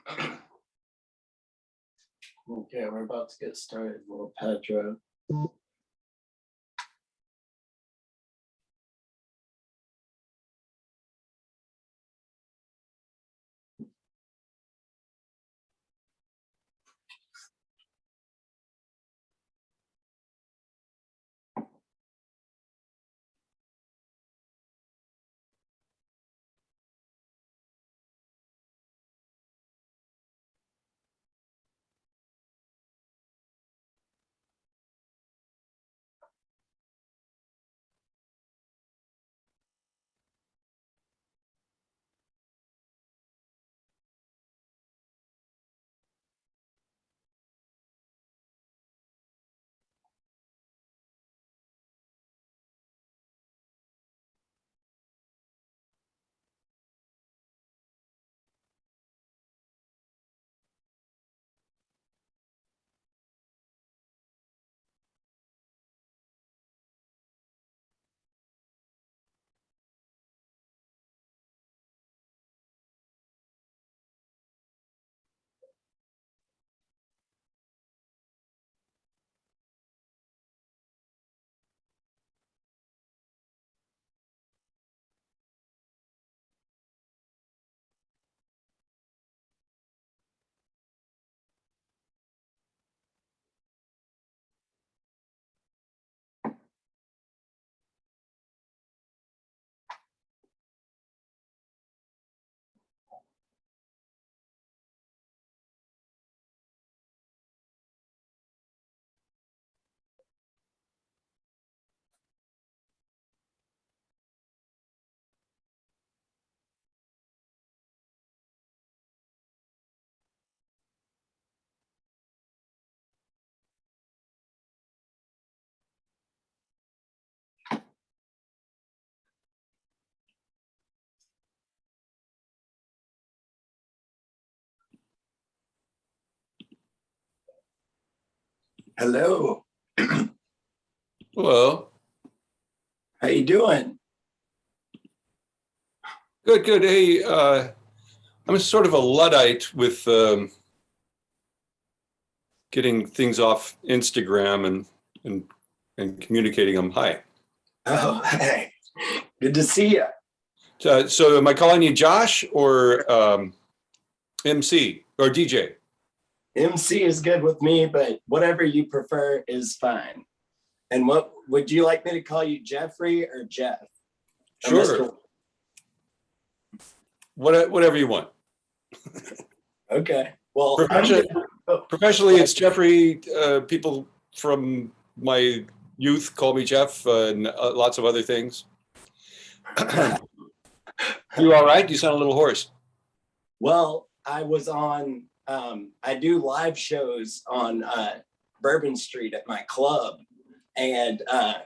Okay, we're about to get started, little Pedro. Hello. Hello. How you doing? Good, good. Hey, I'm sort of a Luddite with getting things off Instagram and communicating them. Hi. Oh, hey. Good to see you. So am I calling you Josh or MC or DJ? MC is good with me, but whatever you prefer is fine. And what would you like me to call you, Jeffrey or Jeff? Or Sure. Mr. Whatever you want. Okay. Well, Professionally, it's Jeffrey. People from my youth call me Jeff and lots of other things. You all right? You sound a little hoarse. Well, I was on, I do live shows on Bourbon Street at my club. And I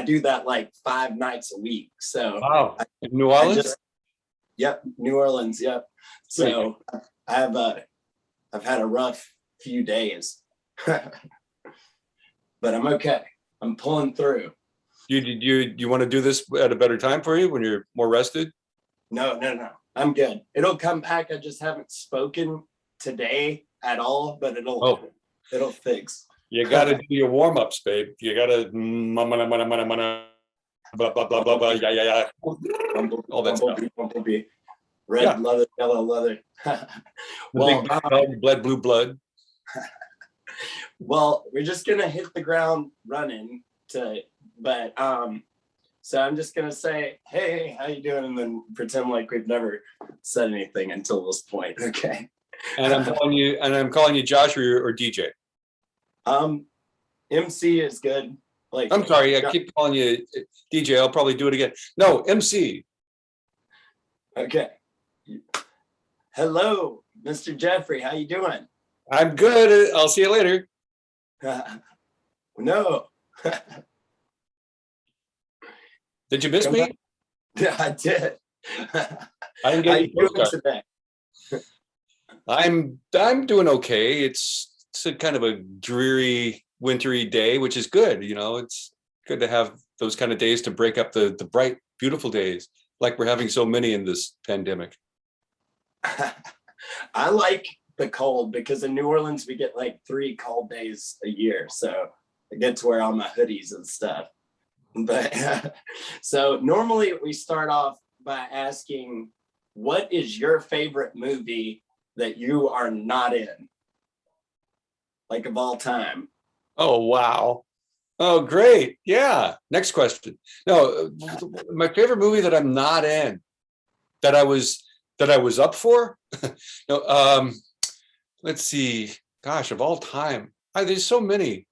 do that like 5 nights a week. So wow. In New Orleans? Yep, New Orleans, yep. So I've had a rough few days, but I'm okay. I'm pulling through. You want to do this at a better time for you when you're more rested? No. I'm good. It'll come back. I just haven't spoken today at all, but it'll fix. You got to do your warm-ups, babe. You got to blah, blah, blah, blah, blah, yeah. All that stuff. Bumblebee. Red leather, yellow leather. Well, big blood, blue blood. Well, we're just gonna hit the ground running but so I'm just gonna say, hey, how you doing? And then pretend like we've never said anything until this point. Okay. And I'm calling you Josh or DJ. MC is good. Like, I'm sorry, I keep calling you DJ. I'll probably do it again. No, MC. Okay. Hello, Mr. Jeffrey. How you doing? I'm good. I'll see you later. No. Did you miss me? Yeah, I did. I didn't get you today. I'm doing okay. It's a kind of a dreary, wintry day, which is good. You know, it's good to have those kind of days to break up the bright, beautiful days, like we're having so many in this pandemic. I like the cold because in New Orleans we get like 3 cold days a year, so I get to wear all my hoodies and stuff. But so normally we start off by asking, what is your favorite movie that you are not in, like of all time? Oh, wow. Oh, great. Yeah. Next question. No, my favorite movie that I'm not in, that I was up for. No, let's see. Gosh, of all time, there's so many.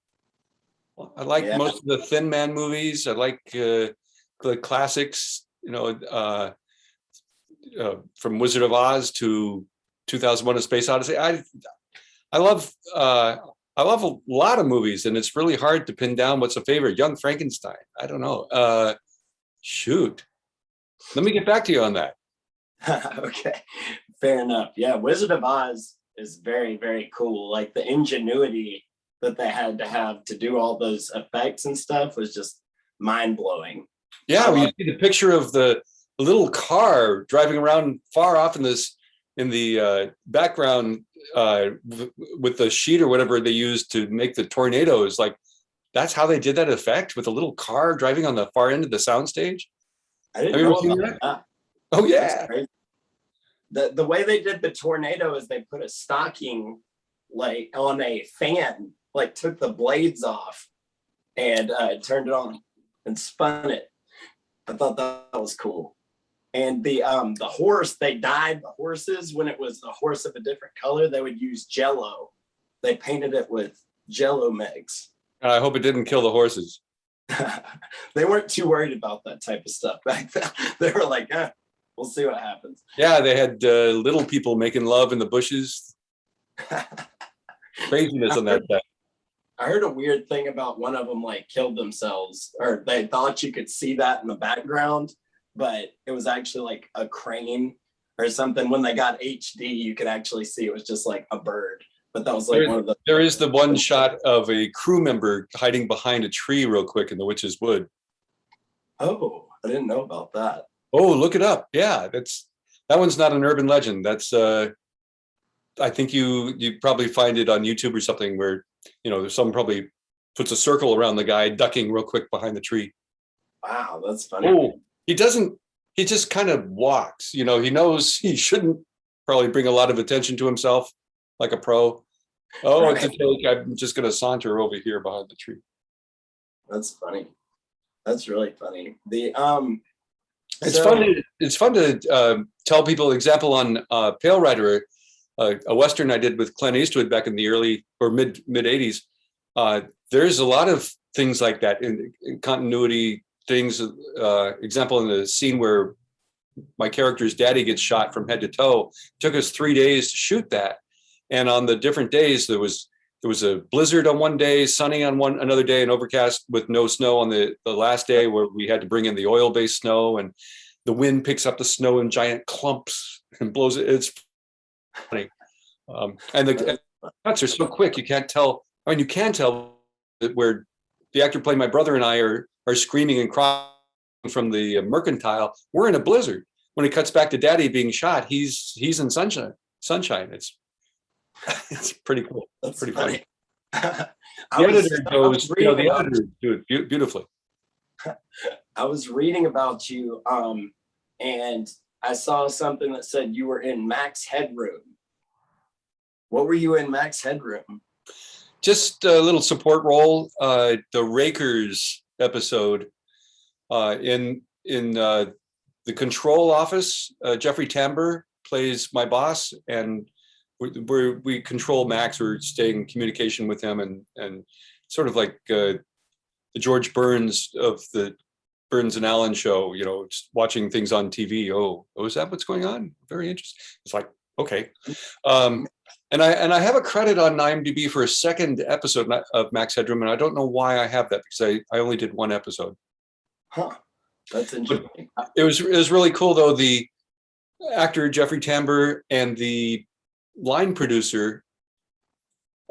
I like Yeah, most of the Thin Man movies. I like the classics. From Wizard of Oz to 2001: A Space Odyssey. I love I love a lot of movies, and it's really hard to pin down what's a favorite. Young Frankenstein. I don't know. Shoot. Let me get back to you on that. okay, fair enough. Yeah, Wizard of Oz is very, very cool. Like the ingenuity that they had to have to do all those effects and stuff was just mind blowing. Yeah, when you see the picture of the little car driving around far off in the background with the sheet or whatever they used to make the tornadoes, like that's how they did that effect with a little car driving on the far end of the soundstage. I didn't know about that. Oh yeah. The way they did the tornado is they put a stocking like on a fan, like took the blades off and turned it on and spun it. I thought that was cool. And the horse, they dyed the horses when it was a horse of a different color. They would use Jello. They painted it with Jello mix. I hope it didn't kill the horses. They weren't too worried about that type of stuff back then. They were like, we'll see what happens. Yeah, they had little people making love in the bushes. Craziness on that side. I heard a weird thing about one of them like killed themselves, or they thought you could see that in the background, but it was actually like a crane or something. When they got HD, you could actually see it was just like a bird. But that was like one of the. There is the one shot of a crew member hiding behind a tree real quick in the Witch's Wood. Oh, I didn't know about that. Oh, look it up. Yeah, that one's not an urban legend. That's I think you probably find it on YouTube or something where someone probably puts a circle around the guy ducking real quick behind the tree. Wow, that's funny. Oh, he just kind of walks. He knows he shouldn't probably bring a lot of attention to himself like a pro. Oh, right. It's a joke. I'm just going to saunter over here behind the tree. That's funny. That's really funny. It's fun to tell people. Example on Pale Rider, a Western I did with Clint Eastwood back in the early or mid 80s. There's a lot of things like that in continuity things. Example in the scene where my character's daddy gets shot from head to toe. It took us 3 days to shoot that, and on the different days there was a blizzard on one day, sunny on another day, and overcast with no snow on the last day, where we had to bring in the oil-based snow, and the wind picks up the snow in giant clumps and blows it. It's funny. And the cuts are so quick, you can't tell. I mean, you can tell that where the actor playing my brother and I are screaming and crying from the mercantile. We're in a blizzard. When it cuts back to Daddy being shot, he's in sunshine. It's pretty cool. That's pretty funny. The editor do it beautifully. I was reading about you, and I saw something that said you were in Max Headroom. What were you in Max Headroom? Just a little support role. The Rakers episode in the control office. Jeffrey Tambor plays my boss, and we control Max. We're staying in communication with him, and sort of like the George Burns of the Burns and Allen show, just watching things on TV. Oh, is that what's going on? Very interesting. It's like, okay. And I have a credit on IMDb for a second episode of Max Headroom, and I don't know why I have that, because I only did one episode. Huh. That's interesting. But it was really cool, though. The actor Jeffrey Tambor and the line producer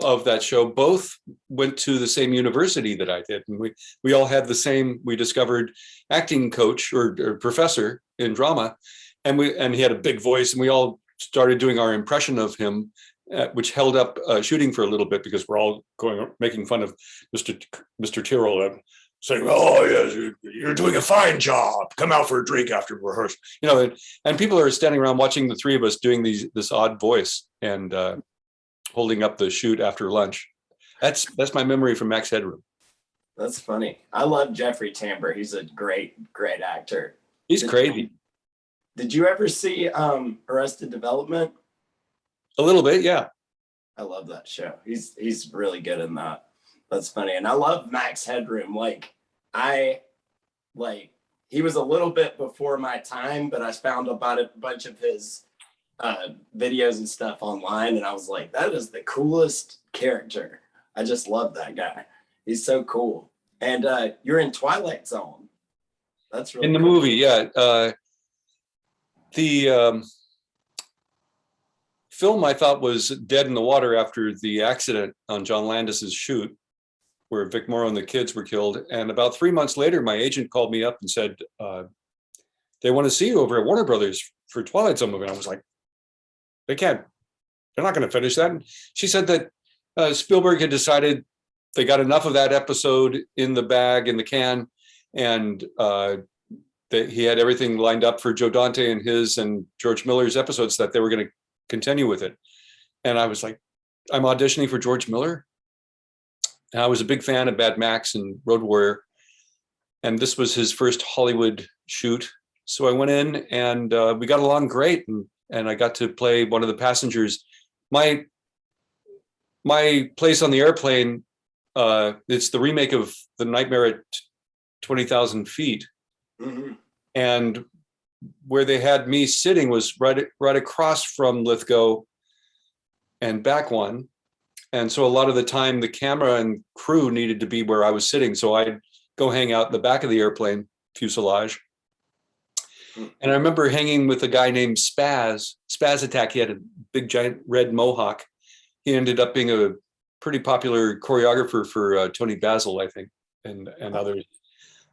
of that show both went to the same university that I did, and we all had the same. We discovered acting coach or professor in drama, and he had a big voice, and we all started doing our impression of him, which held up shooting for a little bit because we're all making fun of Mr. Tyrrell, saying, "Oh yes, you're doing a fine job. Come out for a drink after rehearsal." And people are standing around watching the three of us doing this odd voice and holding up the shoot after lunch. That's my memory from Max Headroom. That's funny. I love Jeffrey Tambor. He's a great actor. He's crazy. Did you ever see Arrested Development? A little bit, yeah. I love that show. He's really good in that. That's funny. And I love Max Headroom. He was a little bit before my time, but I found about a bunch of his videos and stuff online, and I was like, that is the coolest character. I just love that guy. He's so cool. And you're in Twilight Zone. That's really in the cool. movie, yeah. The film I thought was dead in the water after the accident on John Landis's shoot, where Vic Morrow and the kids were killed. And about 3 months later, my agent called me up and said, they want to see you over at Warner Brothers for Twilight Zone movie. And I was like, they're not going to finish that. And she said that Spielberg had decided they got enough of that episode in the bag, in the can, and that he had everything lined up for Joe Dante and his and George Miller's episodes, that they were going to continue with it. And I was like, I'm auditioning for George Miller. And I was a big fan of Mad Max and Road Warrior. And this was his first Hollywood shoot. So I went in and we got along great. And I got to play one of the passengers. My place on the airplane, it's the remake of The Nightmare at 20,000 Feet. Mm-hmm. And where they had me sitting was right across from Lithgow and back one. And so a lot of the time the camera and crew needed to be where I was sitting. So I'd go hang out in the back of the airplane fuselage. And I remember hanging with a guy named Spaz Attack. He had a big giant red mohawk. He ended up being a pretty popular choreographer for Tony Basil, I think, and others.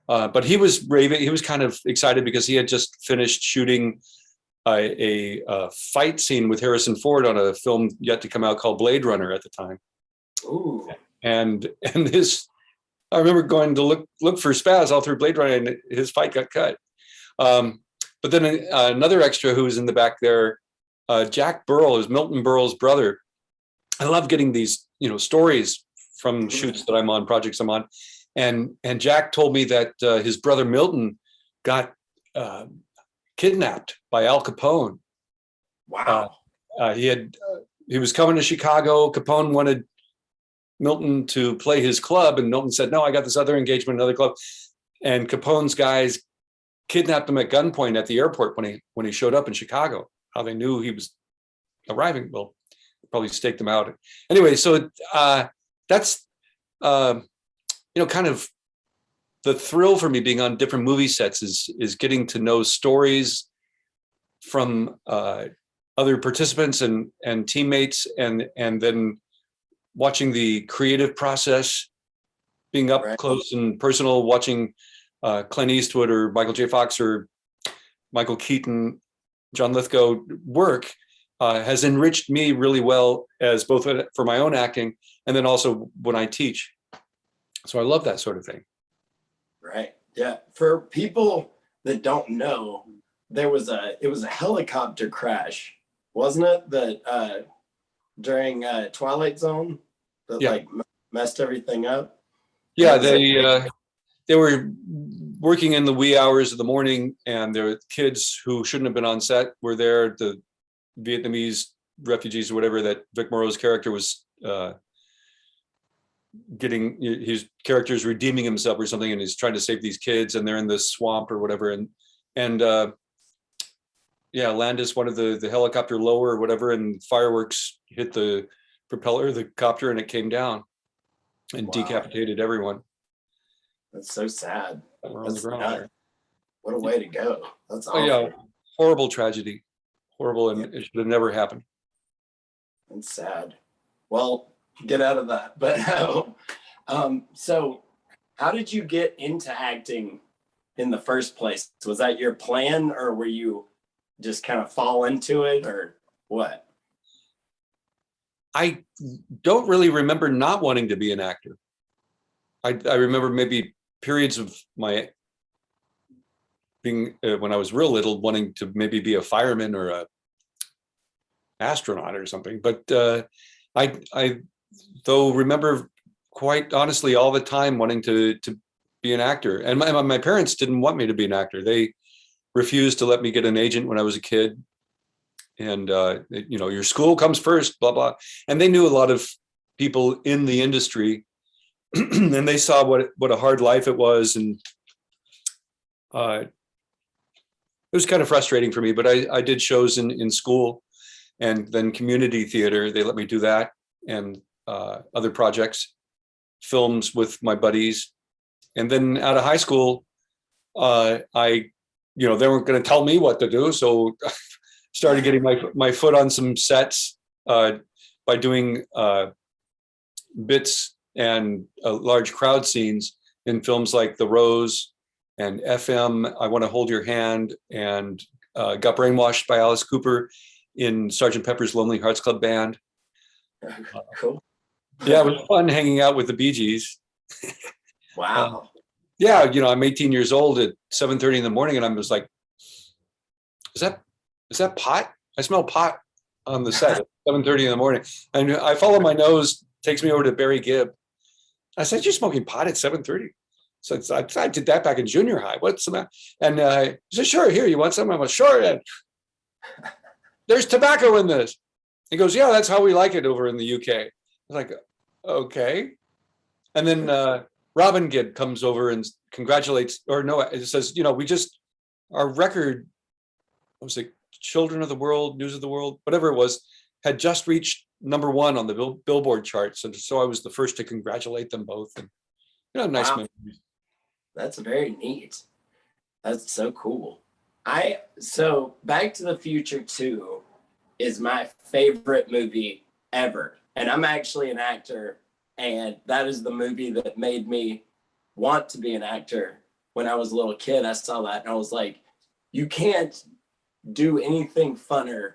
But he was raving. He was kind of excited because he had just finished shooting a fight scene with Harrison Ford on a film yet to come out called Blade Runner at the time. Ooh. And I remember going to look for Spaz all through Blade Runner, and his fight got cut. But then another extra who was in the back there, Jack Burrell, is Milton Berle's brother. I love getting these, stories from shoots that I'm on, projects I'm on. And Jack told me that his brother Milton got kidnapped by Al Capone. Wow. He was coming to Chicago. Capone wanted Milton to play his club, and Milton said, "No, I got this other engagement, another club." And Capone's guys kidnapped him at gunpoint at the airport when he showed up in Chicago. How they knew he was arriving? Well, probably staked him out. Anyway, so that's kind of the thrill for me being on different movie sets is getting to know stories from other participants and teammates, and then watching the creative process, being up close and personal, watching Clint Eastwood or Michael J. Fox or Michael Keaton, John Lithgow work has enriched me really well, as both for my own acting and then also when I teach. So I love that sort of thing. Right. Yeah. For people that don't know, it was a helicopter crash, wasn't it? That during Twilight Zone that messed everything up. Yeah, they were working in the wee hours of the morning, and there were kids who shouldn't have been on set were there. The Vietnamese refugees or whatever that Vic Morrow's character was getting, his character's redeeming himself or something, and he's trying to save these kids, and they're in this swamp or whatever, and Landis wanted the helicopter lower or whatever, and fireworks hit the propeller of the copter, and it came down and decapitated everyone. That's so sad. On the ground. What a way to go. That's awful. Yeah, horrible tragedy. Horrible, and it should have never happened. That's sad. Well, get out of that. But so how did you get into acting in the first place? Was that your plan, or were you just kind of fall into it, or? What? I don't really remember not wanting to be an actor. I remember maybe periods of my being when I was real little, wanting to maybe be a fireman or a astronaut or something. But I though remember quite honestly all the time wanting to be an actor. And my parents didn't want me to be an actor. They refused to let me get an agent when I was a kid. And you know, your school comes first, blah blah. And they knew a lot of people in the industry, and they saw what a hard life it was, and it was kind of frustrating for me. But I did shows in school, and then community theater. They let me do that, and other projects, films with my buddies, and then out of high school, I, you know, they weren't going to tell me what to do, so started getting my foot on some sets by doing bits and large crowd scenes in films like The Rose and FM, I Want to Hold Your Hand, and got brainwashed by Alice Cooper in Sgt. Pepper's Lonely Hearts Club Band. Cool. Yeah, it was fun hanging out with the Bee Gees. Wow. Yeah, you know, I'm 18 years old at 7:30 in the morning, and I'm just like, is that pot? I smell pot on the set at 7:30 in the morning. And I follow my nose, takes me over to Barry Gibb. I said, you're smoking pot at 7:30? So I did that back in junior high. What's the matter? And he said, sure, here, you want some? I went, sure. And there's tobacco in this. He goes, yeah, that's how we like it over in the UK. I was like, okay. And then Robin Gibb comes over and congratulates, or no, it says, you know, our record, what was it, Children of the World, News of the World, whatever it was, had just reached #1 on the Billboard charts. And so I was the first to congratulate them both. And, you know, nice memories. That's very neat. That's so cool. So Back to the Future 2 is my favorite movie ever. And I'm actually an actor. And that is the movie that made me want to be an actor. When I was a little kid, I saw that and I was like, you can't do anything funner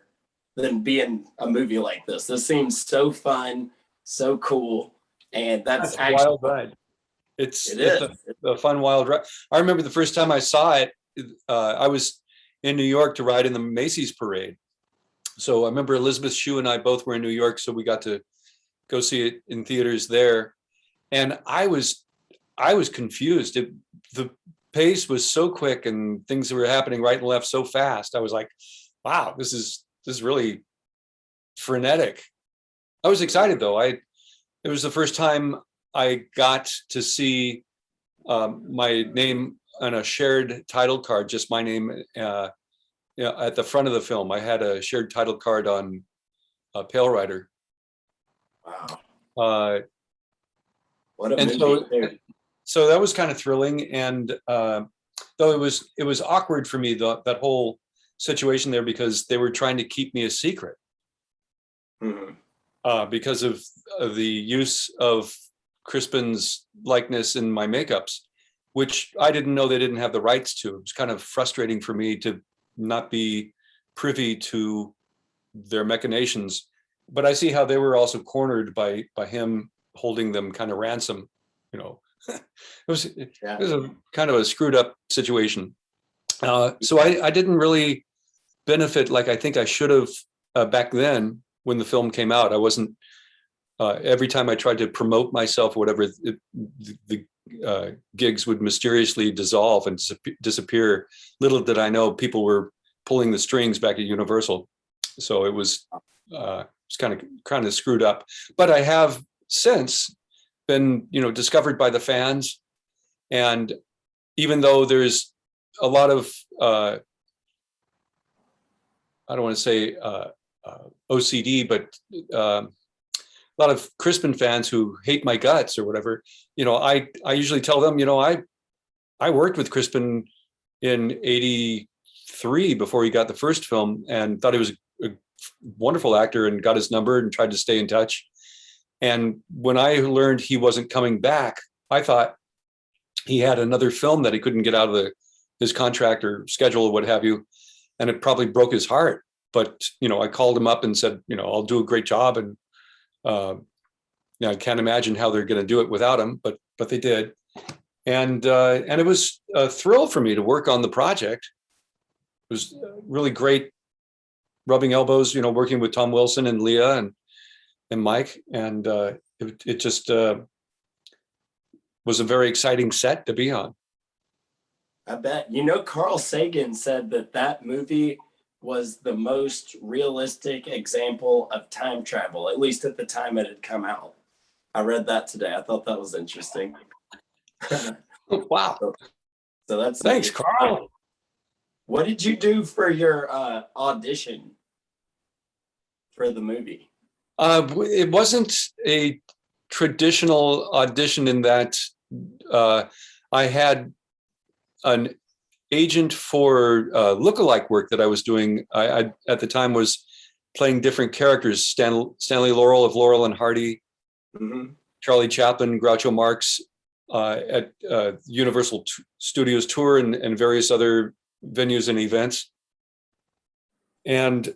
than be in a movie like this. This seems so fun, so cool. And that's actually wild ride. It is a fun, wild ride. I remember the first time I saw it, I was in New York to ride in the Macy's parade. So I remember Elizabeth Shue and I both were in New York, so we got to go see it in theaters there. And I was confused. The pace was so quick and things were happening right and left so fast. I was like, wow, this is really frenetic. I was excited though. It was the first time I got to see my name on a shared title card, just my name, you know, at the front of the film. I had a shared title card on Pale Rider. Wow. What a movie. So that was kind of thrilling. And though it was awkward for me, that whole situation there, because they were trying to keep me a secret. Mm-hmm. Because of the use of Crispin's likeness in my makeups, which I didn't know they didn't have the rights to. It was kind of frustrating for me to not be privy to their machinations. But I see how they were also cornered by him holding them kind of ransom, you know. It was a kind of a screwed up situation. So I didn't really benefit like I think I should have back then when the film came out. I wasn't, every time I tried to promote myself or whatever, the gigs would mysteriously dissolve and disappear. Little did I know people were pulling the strings back at Universal. So it was kind of screwed up. But I have since been, you know, discovered by the fans. And even though there's a lot of, I don't want to say OCD, but a lot of Crispin fans who hate my guts or whatever, you know, I usually tell them, you know, I worked with Crispin in '83 before he got the first film and thought he was a wonderful actor and got his number and tried to stay in touch. And when I learned he wasn't coming back, I thought he had another film that he couldn't get out of his contract or schedule or what have you. And it probably broke his heart. but I called him up and said, I'll do a great job, and I can't imagine how they're going to do it without him, but they did, and it was a thrill for me to work on the project. It was really great, rubbing elbows, working with Tom Wilson and Leah and Mike, and it just was a very exciting set to be on. I bet. Carl Sagan said that movie was the most realistic example of time travel, at least at the time it had come out. I read that today. I thought that was interesting. Wow. So that's thanks, Carl. What did you do for your audition for the movie? It wasn't a traditional audition in that I had an agent for lookalike work that I was doing. I at the time was playing different characters: Stanley Laurel of Laurel and Hardy, Mm-hmm. Charlie Chaplin, Groucho Marx at Universal Studios Tour and various other venues and events. And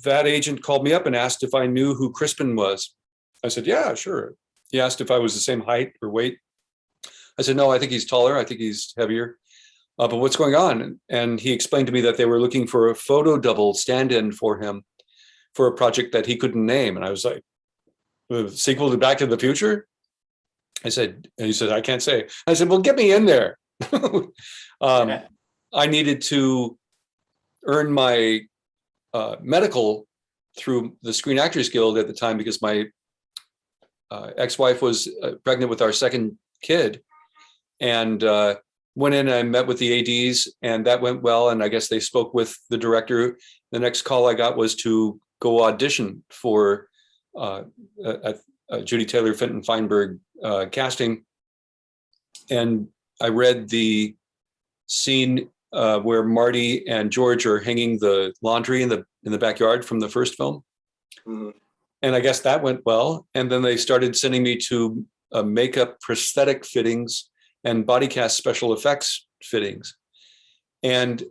that agent called me up and asked if I knew who Crispin was. I said, yeah, sure. He asked if I was the same height or weight. I said, no, I think he's taller. I think he's heavier. But what's going on? And he explained to me that they were looking for a photo double stand-in for him for a project that he couldn't name. And I was like, the sequel to Back to the Future? He said, I can't say. I said, well, get me in there. I needed to earn my medical through the Screen Actors Guild at the time because my ex-wife was pregnant with our second kid, and went in and I met with the ADs, and that went well. And I guess they spoke with the director. The next call I got was to go audition for Judy Taylor Fenton Feinberg casting. And I read the scene where Marty and George are hanging the laundry in the backyard from the first film. Mm-hmm. And I guess that went well. And then they started sending me to makeup, prosthetic fittings, and body cast special effects fittings. And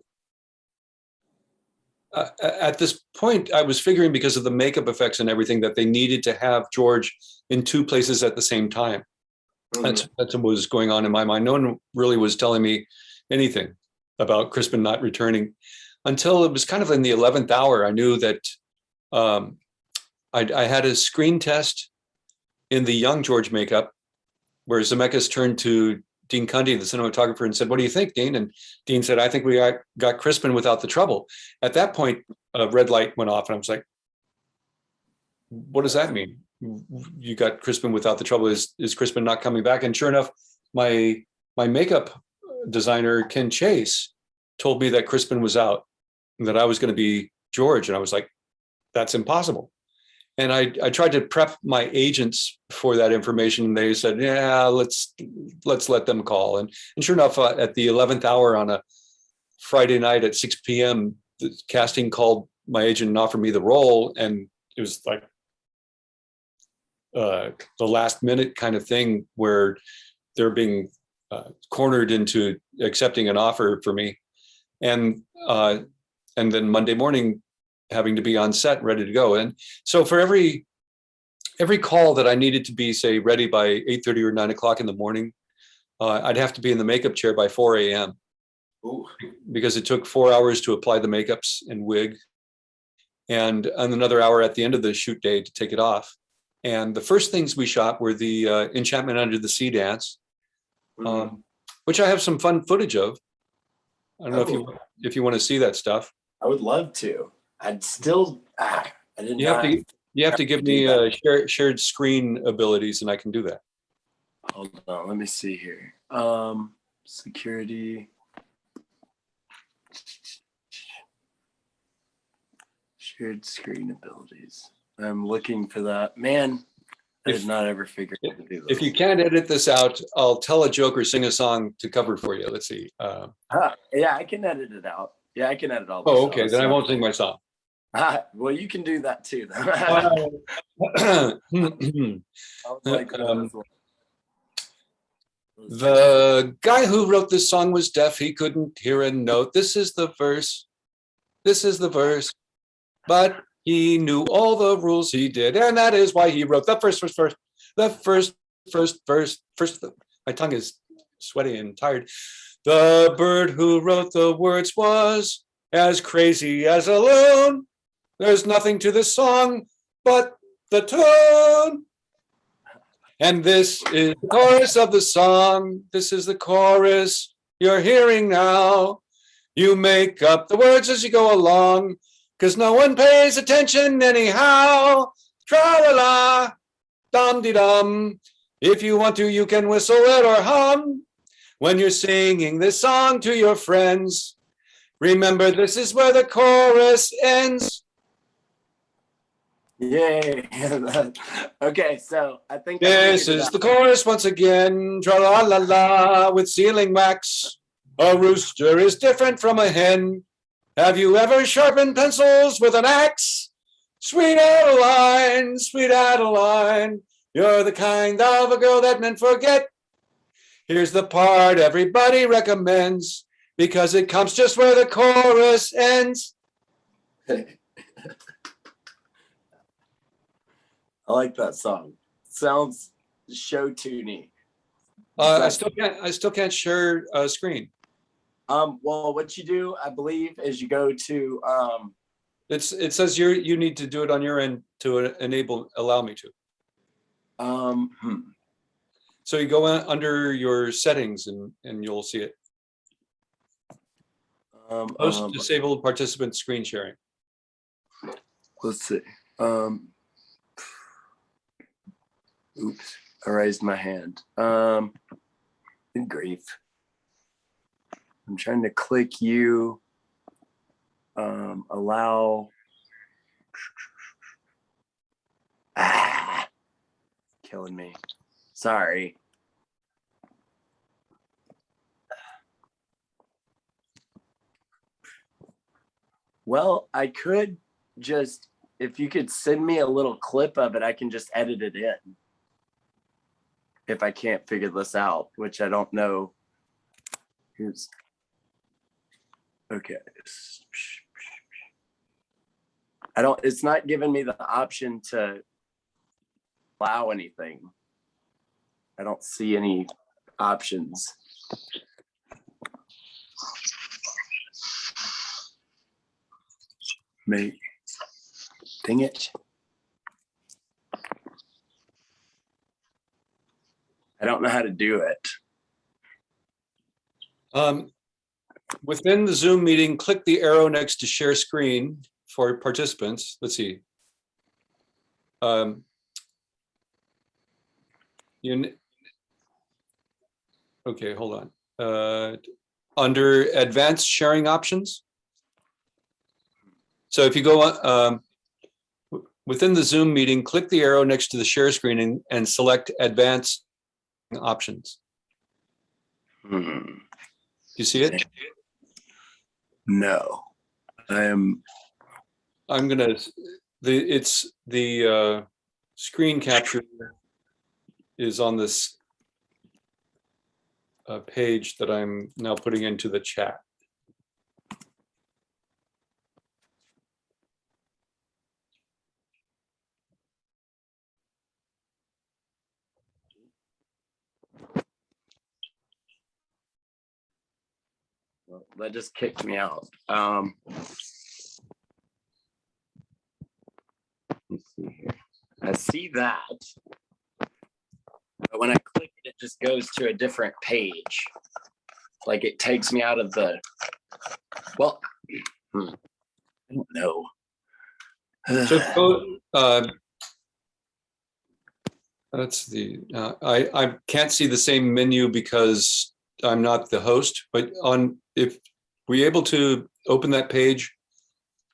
at this point, I was figuring, because of the makeup effects and everything, that they needed to have George in two places at the same time. Mm-hmm. That's what was going on in my mind. No one really was telling me anything about Crispin not returning until it was kind of in the 11th hour. I knew that I had a screen test in the young George makeup where Zemeckis turned to Dean Cundy, the cinematographer, and said, what do you think, Dean? And Dean said, I think we got Crispin without the trouble. At that point, a red light went off and I was like, what does that mean? You got Crispin without the trouble. Is Crispin not coming back? And sure enough, my makeup designer, Ken Chase, told me that Crispin was out and that I was going to be George. And I was like, that's impossible. And I tried to prep my agents for that information. And they said, yeah, let's let them call. And sure enough, at the 11th hour on a Friday night at 6 p.m., the casting called my agent and offered me the role. And it was like the last minute kind of thing where they're being cornered into accepting an offer for me. And then Monday morning, having to be on set, ready to go. And so for every call that I needed to be, say, ready by 8:30 or 9 o'clock in the morning, I'd have to be in the makeup chair by 4 a.m. Ooh. Because it took 4 hours to apply the makeups and wig, and another hour at the end of the shoot day to take it off. And the first things we shot were the Enchantment Under the Sea dance, which I have some fun footage of. I don't know if you want to see that stuff. I would love to. I'd still, I didn't know. You have to give me shared screen abilities, and I can do that. Hold on, let me see here. Security. Shared screen abilities. I'm looking for that. Man, I did not ever figure out how to do that. If you can't edit this out, I'll tell a joke or sing a song to cover for you. Let's see. Yeah, I can edit it out. Yeah, I can edit all this. Oh, okay. Then I won't sing my song. Well, you can do that too. The guy who wrote this song was deaf. He couldn't hear a note. This is the verse. This is the verse. but he knew all the rules he did, and that is why he wrote the first. My tongue is sweaty and tired. The bird who wrote the words was as crazy as a loon. There's nothing to the song but the tune. And this is the chorus of the song. This is the chorus you're hearing now. You make up the words as you go along, because no one pays attention anyhow. Tra-la-la, dum-de-dum. If you want to, you can whistle it or hum. When you're singing this song to your friends, remember this is where the chorus ends. Yay. Okay, so I think This is the chorus once again. Tra-la-la-la with sealing wax. A rooster is different from a hen. Have you ever sharpened pencils with an axe? Sweet Adeline, you're the kind of a girl that men forget. Here's the part everybody recommends, because it comes just where the chorus ends. I like that song. Sounds show tuney. I still can't share a screen. Well, what you do, I believe, is you go to it says you need to do it on your end to allow me to. So you go under your settings and you'll see it. Post disabled participant screen sharing. Let's see. Oops, I raised my hand. Good grief. I'm trying to click you. Allow. Killing me. Sorry. Well, I could just, if you could send me a little clip of it, I can just edit it in. If I can't figure this out, which I don't know. Here's, okay. It's not giving me the option to allow anything. I don't see any options. Mate, dang it. I don't know how to do it. Within the Zoom meeting, click the arrow next to share screen for participants. Let's see. Okay, hold on. Under advanced sharing options. So if you go within the Zoom meeting, click the arrow next to the share screen and select advanced options. Do you see it? No, I'm gonna. The screen capture is on this page that I'm now putting into the chat. Well, that just kicked me out. Let's see here. I see that. But when I click it, it just goes to a different page. Like it takes me out of the, well, I don't know. So that's the, I can't see the same menu because I'm not the host, but if we're able to open that page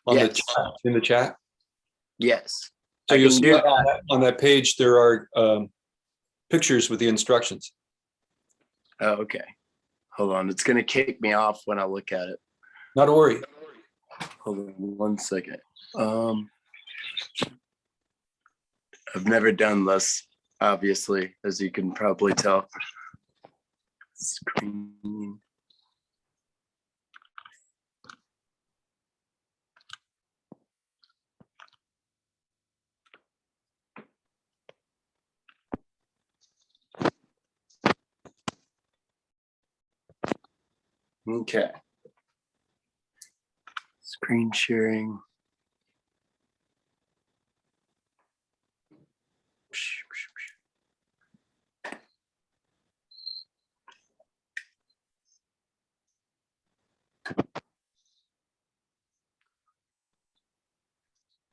on Yes. the chat, in the chat. Yes. So you'll see on that page, there are pictures with the instructions. Oh, okay. Hold on. It's going to kick me off when I look at it. Not to worry. Hold on 1 second. I've never done this, obviously, as you can probably tell. Screen. Okay. Screen sharing.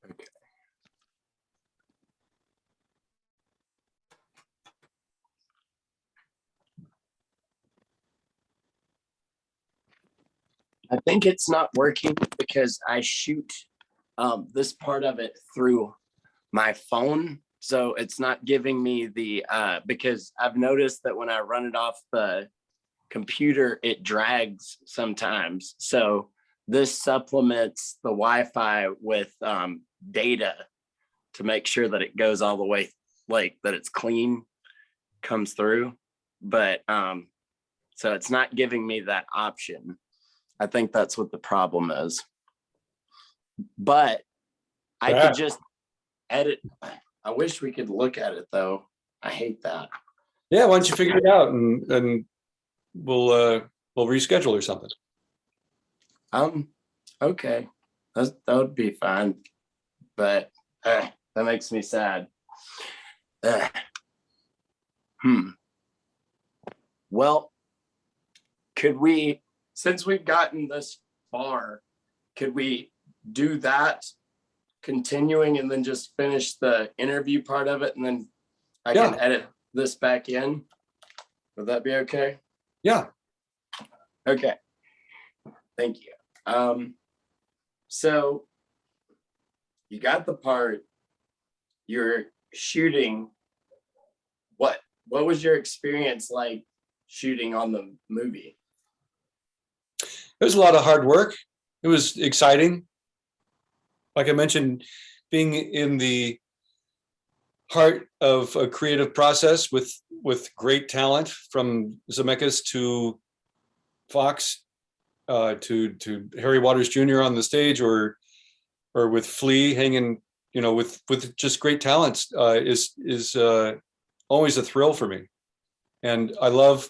Okay. I think it's not working because I shoot this part of it through my phone. So it's not giving me the, because I've noticed that when I run it off the computer, it drags sometimes. So this supplements the Wi-Fi with data to make sure that it goes all the way, like that it's clean, comes through. But so it's not giving me that option. I think that's what the problem is. But I could just edit. I wish we could look at it though. I hate that. Yeah, why don't you figure it out and we'll reschedule or something. Okay. That would be fine. But that makes me sad. Well, could we, since we've gotten this far, could we do that continuing and then just finish the interview part of it, and then I can edit this back in? Would that be okay? Yeah. Okay. Thank you. So you got the part, you're shooting. What was your experience like shooting on the movie? It was a lot of hard work. It was exciting. Like I mentioned, being in the heart of a creative process with great talent, from Zemeckis to Fox, to Harry Waters Jr. on the stage, or with Flea hanging, with just great talents, is always a thrill for me. And I love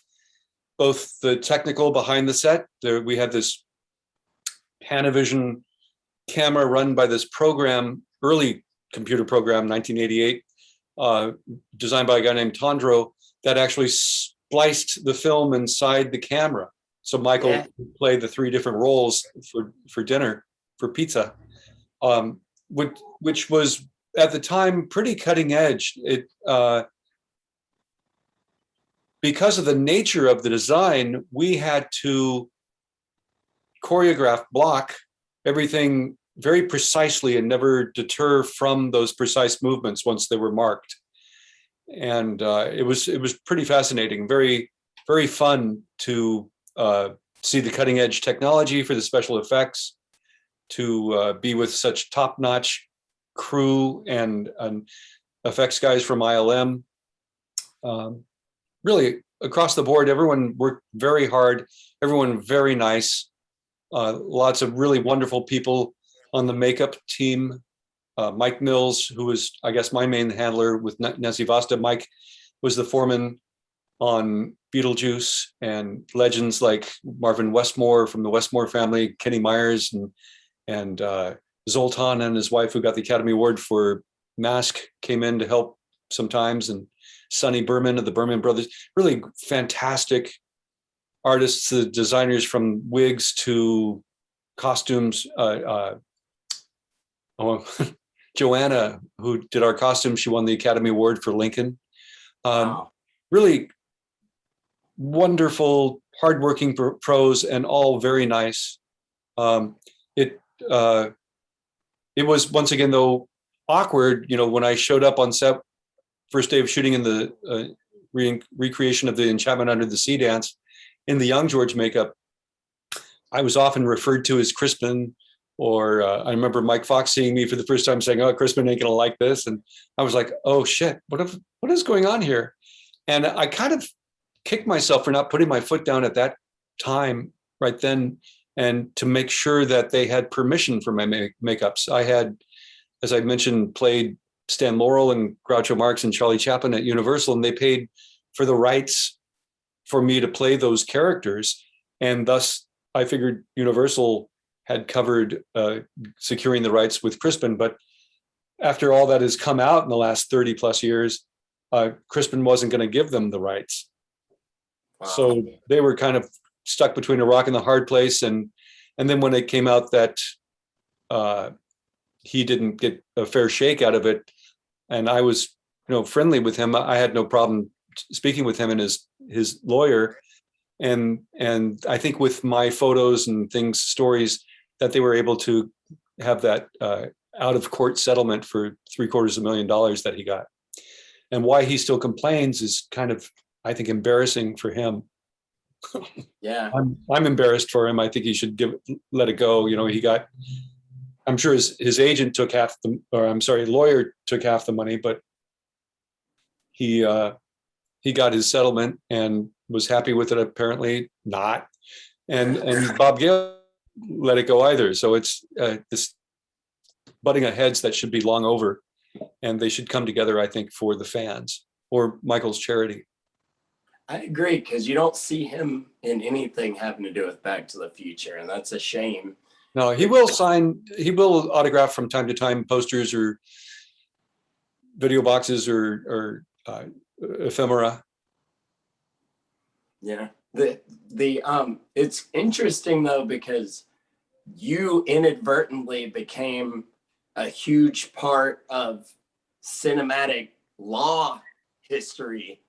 both the technical behind the set. We had this Panavision camera run by this program, early computer program, 1988, designed by a guy named Tondro, that actually spliced the film inside the camera. So Michael played the 3 different roles for dinner, for pizza, which was at the time pretty cutting edge. Because of the nature of the design, we had to choreograph, block everything very precisely and never deter from those precise movements once they were marked. And it was pretty fascinating, very, very fun to see the cutting edge technology for the special effects, to be with such top-notch crew and effects guys from ILM. Really, across the board, everyone worked very hard, everyone very nice. Lots of really wonderful people on the makeup team. Mike Mills, who was, I guess, my main handler with Nancy Vasta. Mike was the foreman on Beetlejuice, and legends like Marvin Westmore from the Westmore family, Kenny Myers, and Zoltan and his wife, who got the Academy Award for Mask, came in to help sometimes, and Sonny Berman of the Berman Brothers. Really fantastic artists, the designers from wigs to costumes. Joanna, who did our costumes, she won the Academy Award for Lincoln. Wow. Really wonderful, hardworking pros, and all very nice. It was, once again, though, awkward, when I showed up on set, first day of shooting in the recreation of the Enchantment Under the Sea dance in the Young George makeup. I was often referred to as Crispin, or I remember Mike Fox seeing me for the first time saying, "Oh, Crispin ain't gonna like this," and I was like, "Oh shit, what is going on here?" And I kind of kicked myself for not putting my foot down at that time, right then, and to make sure that they had permission for my makeups. I had, as I mentioned, played Stan Laurel and Groucho Marx and Charlie Chaplin at Universal, and they paid for the rights for me to play those characters. And thus I figured Universal had covered securing the rights with Crispin, but after all that has come out in the last 30 plus years, Crispin wasn't going to give them the rights. Wow. So they were kind of stuck between a rock and the hard place. And then when it came out that he didn't get a fair shake out of it, and I was, friendly with him, I had no problem speaking with him and his lawyer. And I think with my photos and things, stories, that they were able to have that out of court settlement for $750,000 that he got. And why he still complains is kind of, I think, embarrassing for him. Yeah, I'm embarrassed for him. I think he should let it go. He got, I'm sure his agent took lawyer took half the money, but he got his settlement and was happy with it. Apparently not. And Bob Gale let it go either. So it's this butting of heads that should be long over, and they should come together, I think, for the fans or Michael's charity. I agree, because you don't see him in anything having to do with Back to the Future, and that's a shame. No, he will autograph from time to time posters or video boxes or ephemera. Yeah. It's interesting though, because you inadvertently became a huge part of cinematic law history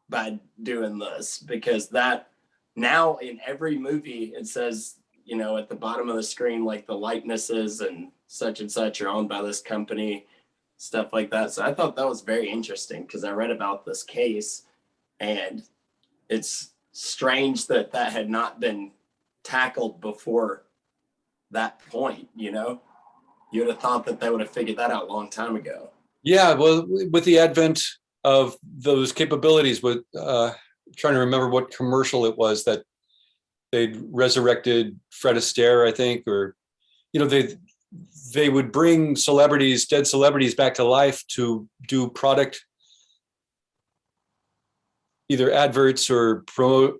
by doing this, because that now in every movie it says, at the bottom of the screen, like the likenesses and such are owned by this company, stuff like that. So I thought that was very interesting, because I read about this case, and it's strange that had not been tackled before that point. You would have thought that they would have figured that out a long time ago. Yeah, well, with the advent of those capabilities, with trying to remember what commercial it was that they'd resurrected Fred Astaire, I think, or they would bring dead celebrities back to life to do product, either adverts or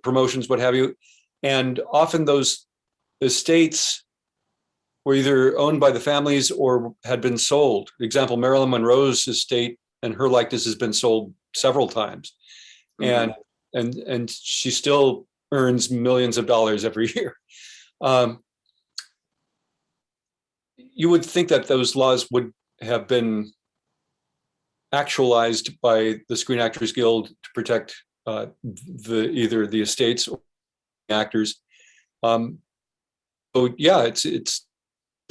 promotions, what have you. And often those estates were either owned by the families or had been sold. For example, Marilyn Monroe's estate and her likeness has been sold several times. Mm-hmm. And she still earns millions of dollars every year. You would think that those laws would have been actualized by the Screen Actors Guild to protect either the estates or the actors. So yeah, it's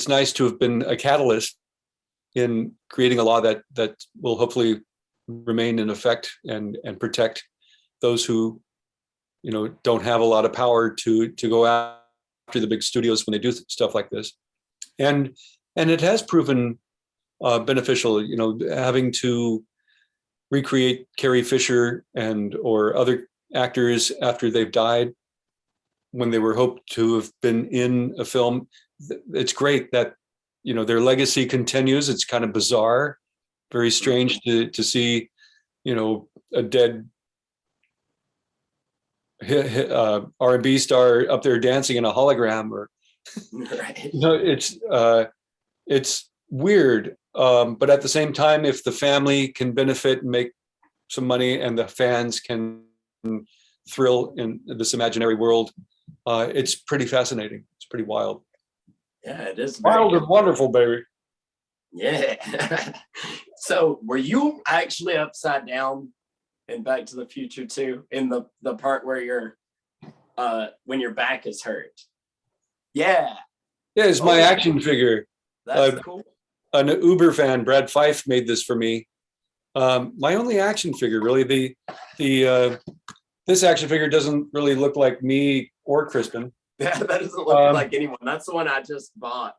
nice to have been a catalyst in creating a law that will hopefully remain in effect and protect those who don't have a lot of power to go after the big studios when they do stuff like this. And it has proven beneficial, having to recreate Carrie Fisher or other actors after they've died when they were hoped to have been in a film. It's great that their legacy continues. It's kind of bizarre, very strange to see a dead R&B star up there dancing in a hologram, or right. It's weird, but at the same time, if the family can benefit and make some money and the fans can thrill in this imaginary world, it's pretty fascinating. It's pretty wild. Yeah, it is wild and wonderful, baby. Yeah. So were you actually upside down in Back to the Future too, in the part where you're when your back is hurt? Yeah. Yeah, it's my action figure. That's cool. An Uber fan, Brad Fife, made this for me. My only action figure, really. This action figure doesn't really look like me or Crispin. Yeah, that doesn't look like anyone. That's the one I just bought.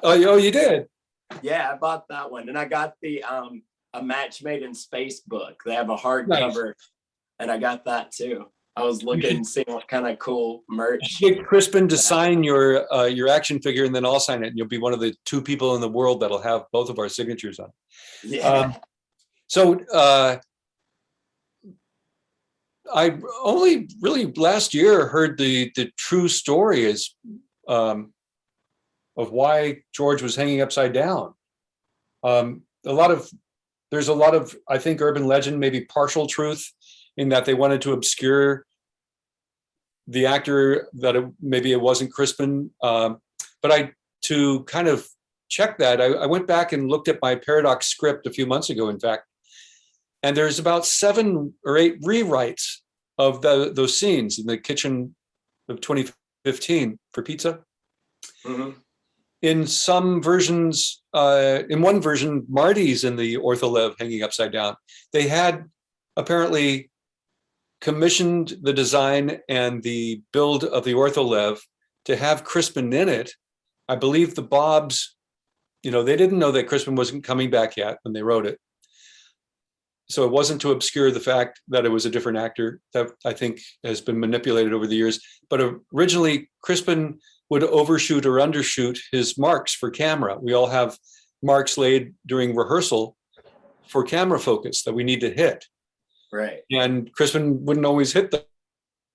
Oh, you did? Yeah, I bought that one, and I got the A Match Made in Space book. They have a hardcover, nice. And I got that too. I was looking and seeing what kind of cool merch. Get Crispin to sign your action figure, and then I'll sign it, and you'll be one of the 2 people in the world that'll have both of our signatures on. Yeah. So I only really last year heard the true story is of why George was hanging upside down. There's a lot of, I think, urban legend, maybe partial truth, in that they wanted to obscure the actor, that maybe it wasn't Crispin. But to kind of check that, I went back and looked at my Paradox script a few months ago, in fact, and there's about 7 or 8 rewrites of those scenes in the kitchen of 2015 for Pizza. Mm-hmm. In some versions, in one version, Marty's in the ortholev hanging upside down. They had apparently commissioned the design and the build of the ortholev to have Crispin in it. I believe the Bobs, they didn't know that Crispin wasn't coming back yet when they wrote it. So it wasn't to obscure the fact that it was a different actor. That, I think, has been manipulated over the years. But originally, Crispin would overshoot or undershoot his marks for camera. We all have marks laid during rehearsal for camera focus that we need to hit. Right. And Crispin wouldn't always hit them.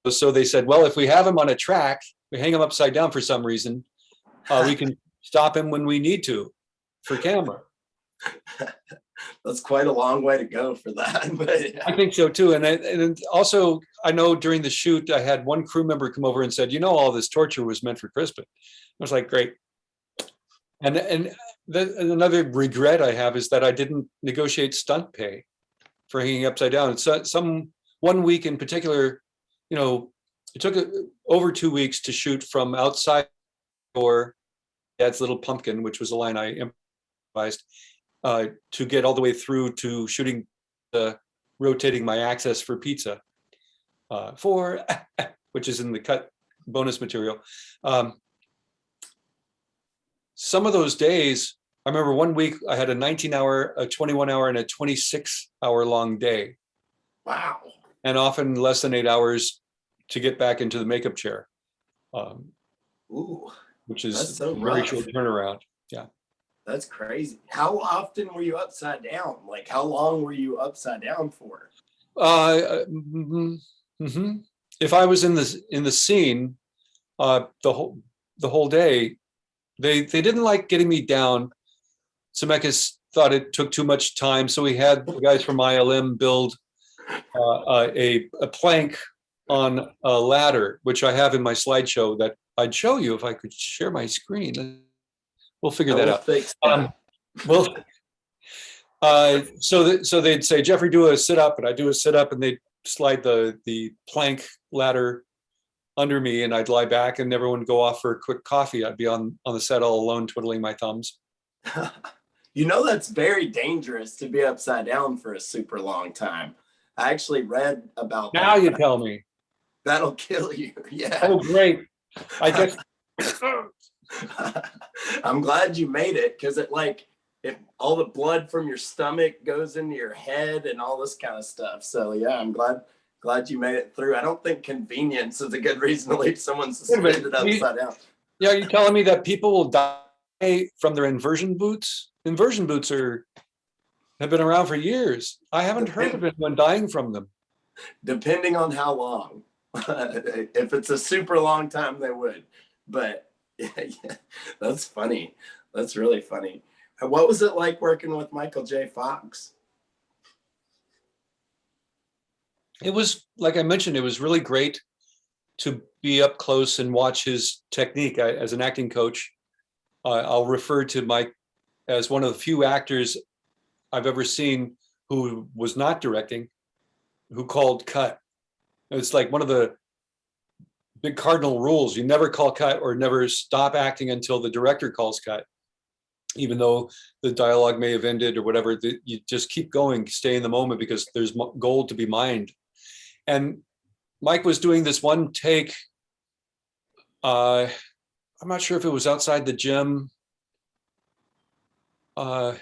So they said, well, if we have him on a track, we hang him upside down for some reason, we can stop him when we need to for camera. That's quite a long way to go for that. But yeah. I think so too. And also, I know during the shoot, I had one crew member come over and said, all this torture was meant for Crispin. I was like, great. And another regret I have is that I didn't negotiate stunt pay for hanging upside down. It's one week in particular, it took over 2 weeks to shoot from outside or Dad's Little Pumpkin, which was a line I improvised, to get all the way through to shooting rotating my access for Pizza, which is in the cut bonus material. Some of those days, I remember one week I had a 19-hour, a 21-hour, and a 26-hour long day. Wow. And often less than 8 hours to get back into the makeup chair. Ooh, which is so a very rough. short turnaround. Yeah. That's crazy. How often were you upside down? Like, how long were you upside down for? If I was in the scene, the whole day, they didn't like getting me down. Zemeckis thought it took too much time, so we had the guys from ILM build a plank on a ladder, which I have in my slideshow that I'd show you if I could share my screen. We'll figure that out. Fix that. So they'd say, Jeffrey, do a sit up, and I'd do a sit up, and they'd slide the plank ladder under me, and I'd lie back, and everyone would go off for a quick coffee. I'd be on the set all alone, twiddling my thumbs. That's very dangerous to be upside down for a super long time. I actually read about now that. You tell me. That'll kill you. Yeah. Oh, great. I guess. I'm glad you made it, because if all the blood from your stomach goes into your head and all this kind of stuff. So yeah, I'm glad you made it through. I don't think convenience is a good reason to leave someone suspended upside down. Yeah, you're telling me that people will die from their inversion boots? Inversion boots have been around for years. I haven't heard of anyone dying from them. Depending on how long. If it's a super long time, they would. But yeah, that's funny. That's really funny. What was it like working with Michael J. Fox? It was, like I mentioned, it was really great to be up close and watch his technique. As an acting coach, I'll refer to Mike as one of the few actors I've ever seen who was not directing, who called cut. It's like one of the big cardinal rules. You never call cut or never stop acting until the director calls cut. Even though the dialogue may have ended or whatever, you just keep going, stay in the moment, because there's gold to be mined. And Mike was doing this one take. I'm not sure if it was outside the gym. I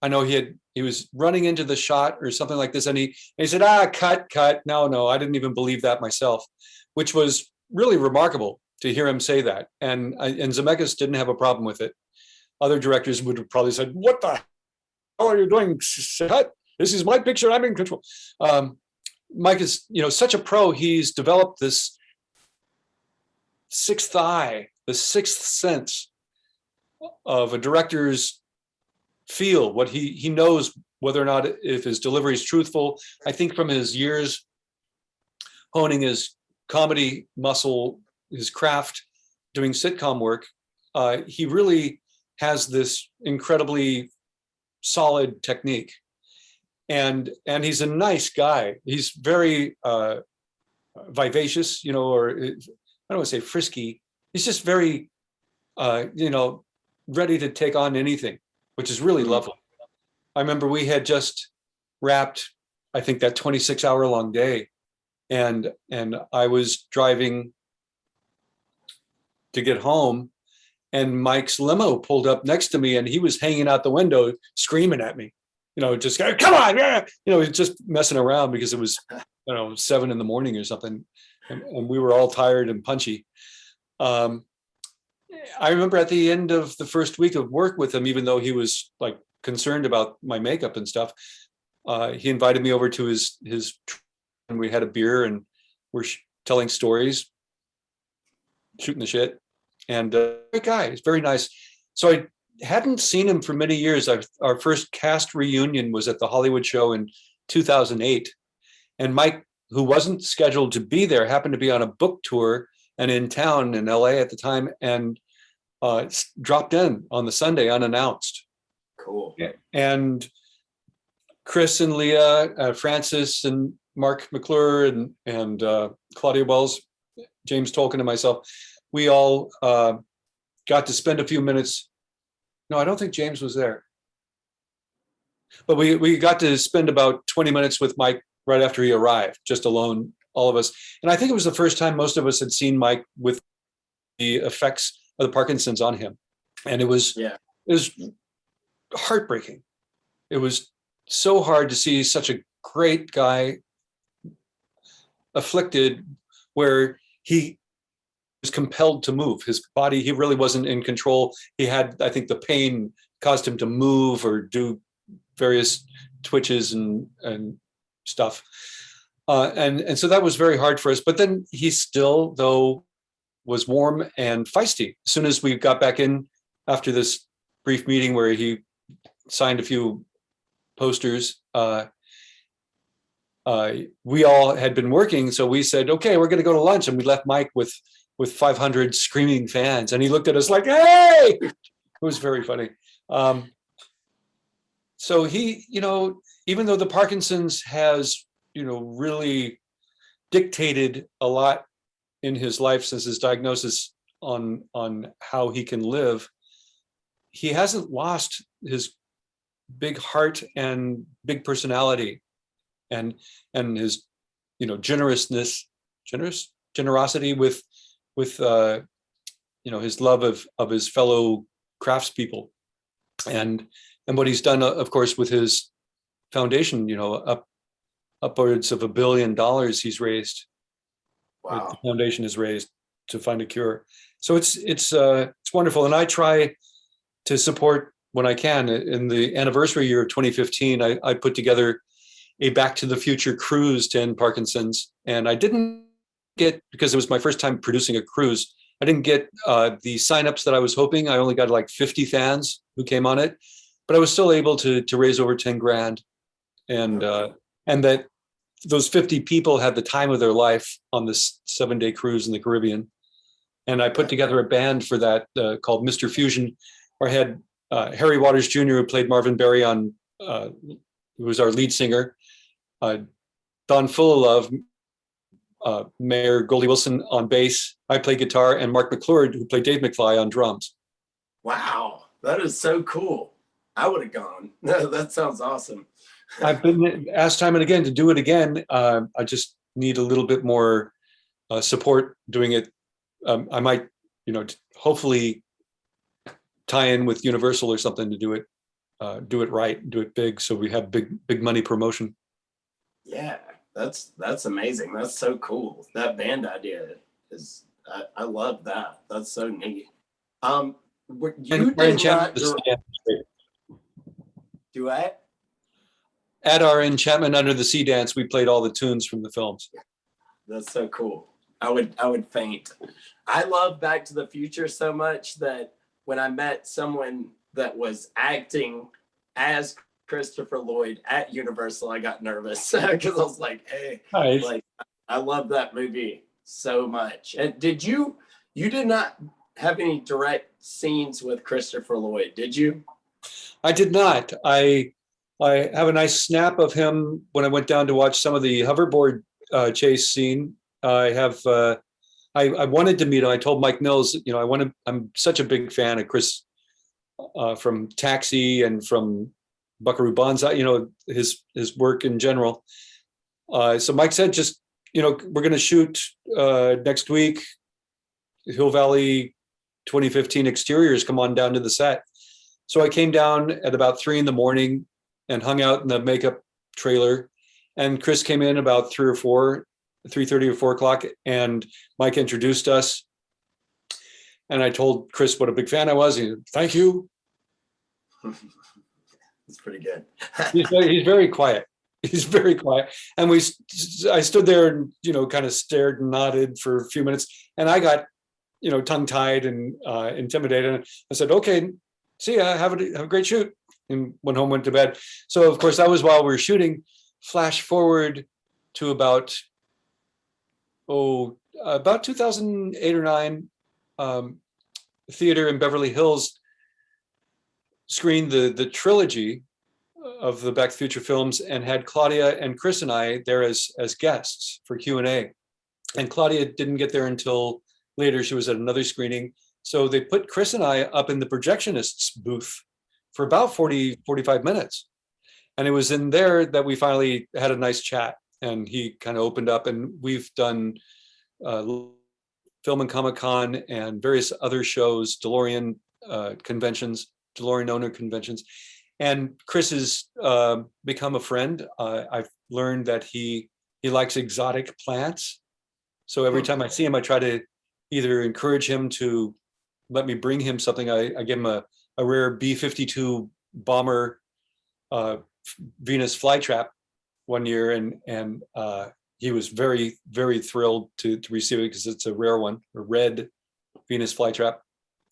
know he was running into the shot or something like this, and he said, cut. No, I didn't even believe that myself, which was really remarkable to hear him say that. And Zemeckis didn't have a problem with it. Other directors would have probably said, what the hell are you doing? Cut. This is my picture. I'm in control. Mike is, such a pro. He's developed this sixth eye, the sixth sense of a director's feel. What he knows whether or not if his delivery is truthful. I think from his years honing his comedy muscle, his craft, doing sitcom work, he really has this incredibly solid technique. And he's a nice guy. He's very vivacious, or I don't want to say frisky. He's just very, ready to take on anything, which is really lovely. I remember we had just wrapped, I think, that 26-hour long day, and I was driving to get home, and Mike's limo pulled up next to me, and he was hanging out the window screaming at me. Just come on, yeah. Just messing around because it was, 7 a.m. or something, and we were all tired and punchy. I remember at the end of the first week of work with him, even though he was like concerned about my makeup and stuff, he invited me over to his, and we had a beer and we're telling stories, shooting the shit, and great guy. He's very nice. So I hadn't seen him for many years. Our first cast reunion was at the Hollywood show in 2008. And Mike, who wasn't scheduled to be there, happened to be on a book tour and in town in LA at the time, and dropped in on the Sunday unannounced. Cool. And Chris and Leah, Francis and Mark McClure and Claudia Wells, James Tolkien and myself, we all got to spend a few minutes. No, I don't think James was there. But we got to spend about 20 minutes with Mike right after he arrived, just alone, all of us. And I think it was the first time most of us had seen Mike with the effects of the Parkinson's on him. And it was heartbreaking. It was so hard to see such a great guy afflicted, where he was compelled to move his body. He really wasn't in control. He had, I think, the pain caused him to move or do various twitches and stuff. And so that was very hard for us. But then he still, though, was warm and feisty. As soon as we got back in after this brief meeting where he signed a few posters, we all had been working. So we said, okay, we're going to go to lunch. And we left Mike with 500 screaming fans. And he looked at us like, hey, it was very funny. So he, even though the Parkinson's has, really dictated a lot in his life since his diagnosis on how he can live, he hasn't lost his big heart and big personality and his, generosity with his love of his fellow craftspeople, and what he's done, of course, with his foundation, upwards of $1 billion he's raised. Wow. The foundation has raised to find a cure. So it's wonderful, and I try to support when I can. In the anniversary year of 2015, I put together a Back to the Future cruise to end Parkinson's, and I didn't get, because it was my first time producing a cruise, I didn't get the signups that I was hoping. I only got like 50 fans who came on it, but I was still able to raise over 10 grand, and that those 50 people had the time of their life on this 7-day cruise in the Caribbean. And I put together a band for that called Mr. Fusion, where I had Harry Waters Jr., who played Marvin Berry on, who was our lead singer, Don Fullilove, Mayor Goldie Wilson on bass. I played guitar, and Mark McClure, who played Dave McFly, on drums. Wow, that is so cool. I would have gone. That sounds awesome. I've been asked time and again to do it again. I just need a little bit more support doing it. I might, hopefully tie in with Universal or something to do it right, do it big, so we have big money promotion. Yeah, that's amazing. That's so cool. That band idea is, I love that. That's so neat. You did not do I? at our Enchantment Under the Sea dance, we played all the tunes from the films. That's so cool. I would faint. I love Back to the Future so much that when I met someone that was acting as Christopher Lloyd at Universal, I got nervous because I was like, hey, Nice. like I love that movie so much. And you did not have any direct scenes with Christopher Lloyd, did you? I did not. I have a nice snap of him when I went down to watch some of the hoverboard chase scene. I have. I wanted to meet him. I told Mike Mills, I'm such a big fan of Chris from Taxi and from Buckaroo Banzai. His work in general. So Mike said, just we're going to shoot next week. Hill Valley 2015 exteriors. Come on down to the set. So I came down at about 3 a.m. and hung out in the makeup trailer. And Chris came in about 3:30 or 4 o'clock, and Mike introduced us. And I told Chris what a big fan I was. He said, thank you. It's pretty good. He's very quiet. He's very quiet. And I stood there and, kind of stared and nodded for a few minutes. And I got, tongue-tied and intimidated. And I said, okay, see ya, have a great shoot. And went home, went to bed. So, of course, that was while we were shooting. Flash forward to about 2008 or 9, theater in Beverly Hills screened the trilogy of the Back to the Future films and had Claudia and Chris and I there as guests for Q&A. And Claudia didn't get there until later. She was at another screening. So they put Chris and I up in the projectionists booth for about 45 minutes. And it was in there that we finally had a nice chat. And he kind of opened up, and we've done Film and Comic Con and various other shows, DeLorean conventions, DeLorean owner conventions. And Chris has become a friend. I've learned that he likes exotic plants. So every time I see him, I try to either encourage him to let me bring him something. I give him a rare B-52 bomber Venus flytrap one year, and he was very, very thrilled to receive it because it's a rare one, a red Venus flytrap.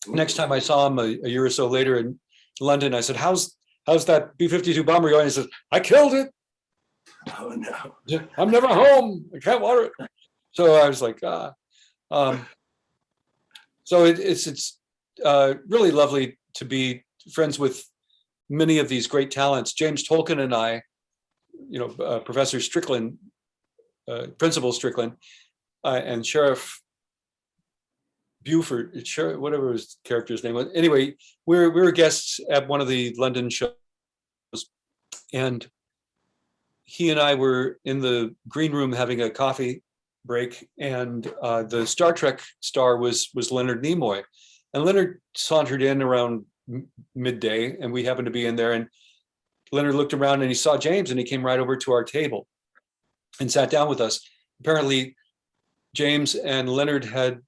Next time I saw him a year or so later in London, I said, "How's that B-52 bomber going?" He says, "I killed it. Oh no, I'm never home. I can't water it." So I was like, So it's really lovely to be friends with many of these great talents. James Tolkien and I, Professor Strickland, Principal Strickland, and Sheriff Buford, whatever his character's name was. Anyway, we were guests at one of the London shows, and he and I were in the green room having a coffee break, and the Star Trek star was Leonard Nimoy, and Leonard sauntered in around midday, and we happened to be in there, and Leonard looked around and he saw James, and he came right over to our table and sat down with us. Apparently, James and Leonard had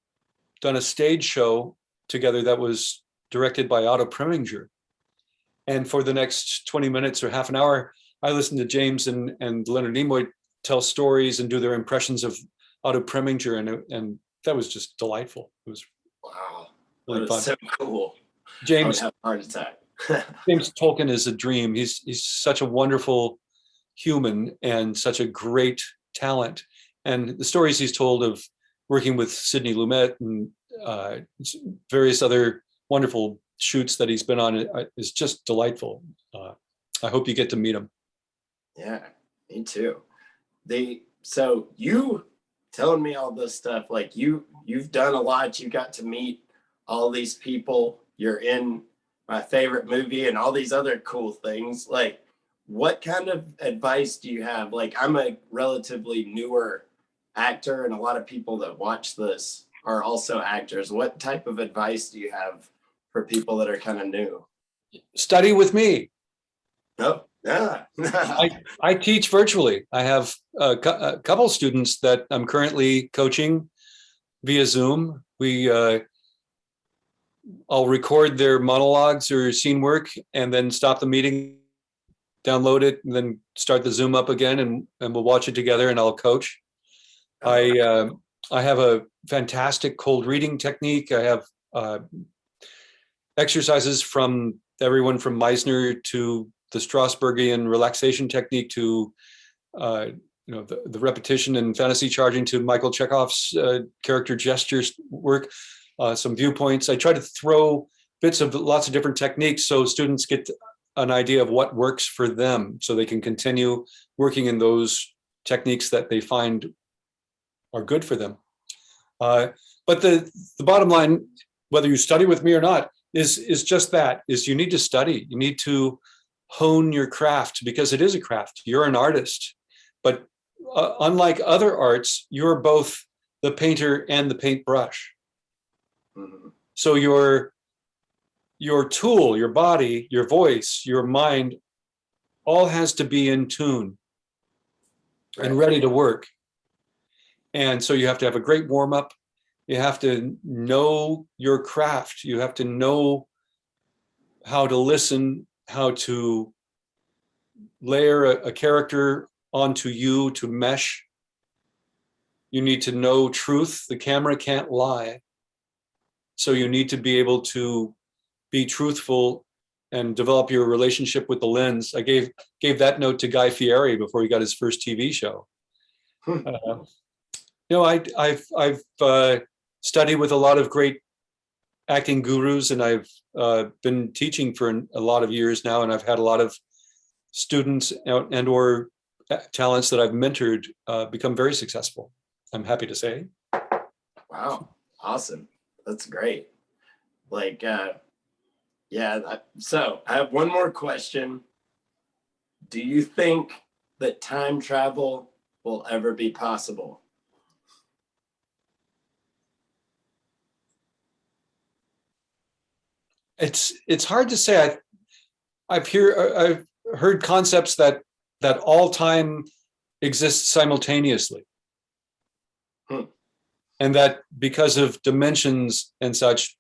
done a stage show together that was directed by Otto Preminger. And for the next 20 minutes or half an hour, I listened to James and Leonard Nimoy tell stories and do their impressions of Otto Preminger, and that was just delightful. It was wow, really fun. So cool. James, I would have a heart attack. James Tolkien is a dream. He's such a wonderful human and such a great talent. And the stories he's told of working with Sidney Lumet and various other wonderful shoots that he's been on is just delightful. I hope you get to meet him. Yeah, me too. So you telling me all this stuff, like you've done a lot. You got to meet all these people. You're in my favorite movie and all these other cool things. Like, what kind of advice do you have? Like, I'm a relatively newer actor, and a lot of people that watch this are also actors. What type of advice do you have for people that are kind of new? Study with me. Oh, yeah. I teach virtually. I have a couple students that I'm currently coaching via Zoom. I'll record their monologues or scene work and then stop the meeting download it and then start the Zoom up again, and we'll watch it together, and I'll coach. I have a fantastic cold reading technique. I have exercises from everyone from Meisner to the Strasbergian relaxation technique to the repetition and fantasy charging to Michael Chekhov's character gestures work, some viewpoints. I try to throw bits of lots of different techniques so students get an idea of what works for them, so they can continue working in those techniques that they find are good for them. But the bottom line, whether you study with me or not, is just that, is you need to study. You need to hone your craft, because it is a craft. You're an artist. But unlike other arts, you're both the painter and the paintbrush. Mm-hmm. So your tool, your body, your voice, your mind, all has to be in tune and ready to work. And so you have to have a great warm-up. You have to know your craft. You have to know how to listen, how to layer a character onto you to mesh. You need to know truth. The camera can't lie. So you need to be able to be truthful and develop your relationship with the lens. I gave that note to Guy Fieri before he got his first TV show. I've studied with a lot of great acting gurus, and I've been teaching for a lot of years now, and I've had a lot of students and or talents that I've mentored become very successful, I'm happy to say. Wow, awesome. That's great. So I have one more question. Do you think that time travel will ever be possible? It's hard to say. I've heard concepts that all time exists simultaneously. And that because of dimensions and such,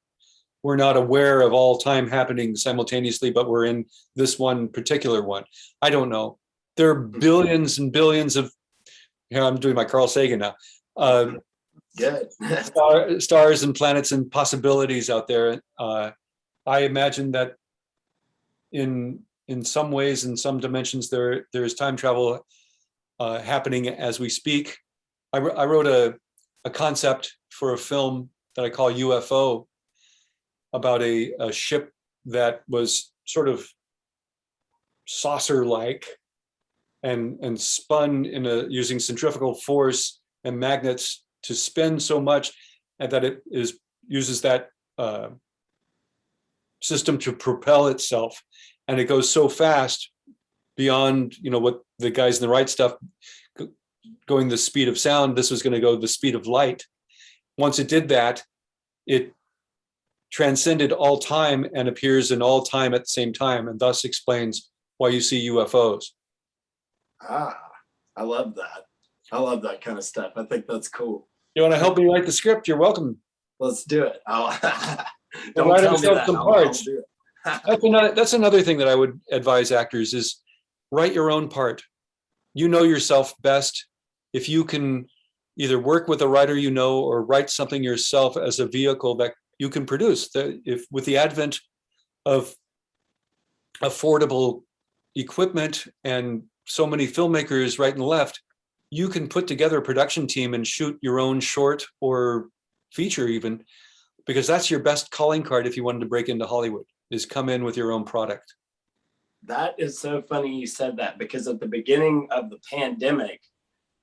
we're not aware of all time happening simultaneously, but we're in this one particular one. I don't know. There are billions and billions of, here I'm doing my Carl Sagan now, Good. stars and planets and possibilities out there. I imagine that in some ways, in some dimensions, there's time travel happening as we speak. I wrote a concept for a film that I call UFO, about a ship that was sort of saucer-like and spun using centrifugal force and magnets to spin so much, and that it uses that system to propel itself, and it goes so fast beyond what the guys in the right stuff going the speed of sound. This was going to go the speed of light. Once it did that, it transcended all time and appears in all time at the same time, and thus explains why you see UFOs. I love that. I love that kind of stuff. I think that's cool. You want to help me write the script? You're welcome. Let's do it. Don't write tell me that. Some parts. That's another thing that I would advise actors is write your own part. You know yourself best. If you can either work with a writer or write something yourself as a vehicle that you can produce. If with the advent of affordable equipment and so many filmmakers right and left, you can put together a production team and shoot your own short or feature even, because that's your best calling card if you wanted to break into Hollywood, is come in with your own product. That is so funny you said that, because at the beginning of the pandemic,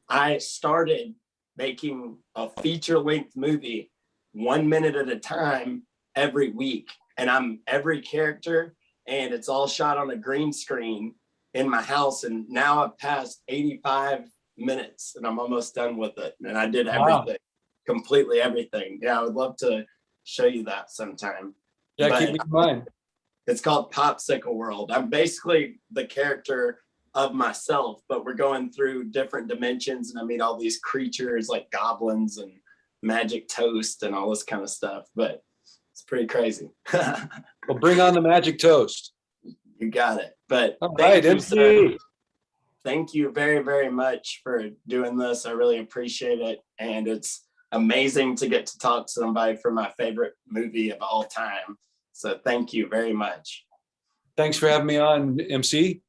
I started making a feature-length movie 1 minute at a time every week. And I'm every character, and it's all shot on a green screen in my house. And now I've passed 85 minutes and I'm almost done with it. And I did everything, completely everything. Yeah, I would love to show you that sometime. Yeah, keep me in mind. It's called Popsicle World. I'm basically the character of myself, but we're going through different dimensions, and I meet all these creatures like goblins and magic toast and all this kind of stuff, but it's pretty crazy. Well, bring on the magic toast. You got it. But All thank right, you, sir. MC. Thank you very, very much for doing this. I really appreciate it. And it's amazing to get to talk to somebody from my favorite movie of all time. So thank you very much. Thanks for having me on, MC.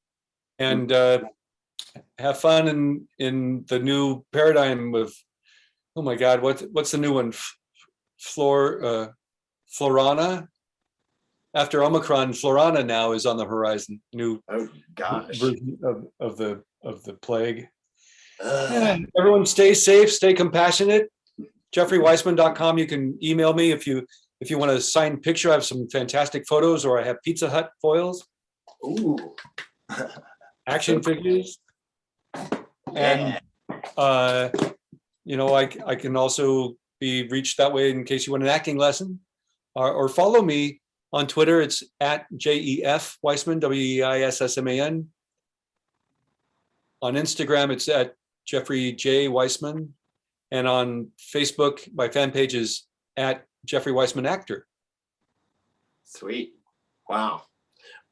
And have fun in the new paradigm of, oh my God, what's the new one? Florana. After Omicron, Florana now is on the horizon. New Oh gosh. version of the plague. Yeah, everyone stay safe, stay compassionate. JeffreyWeissman.com. You can email me if you want a signed picture. I have some fantastic photos, or I have Pizza Hut foils. Ooh. Action figures. Yeah. And I can also be reached that way in case you want an acting lesson, or follow me on Twitter. It's at JEF Weissman, WEISSMAN. On Instagram, it's at Jeffrey J. Weissman. And on Facebook, my fan page is at Jeffrey Weissman Actor. Sweet. Wow.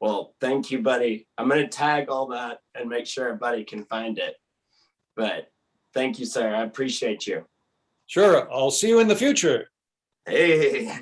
Well, thank you, buddy. I'm going to tag all that and make sure everybody can find it. But thank you, sir. I appreciate you. Sure. I'll see you in the future. Hey.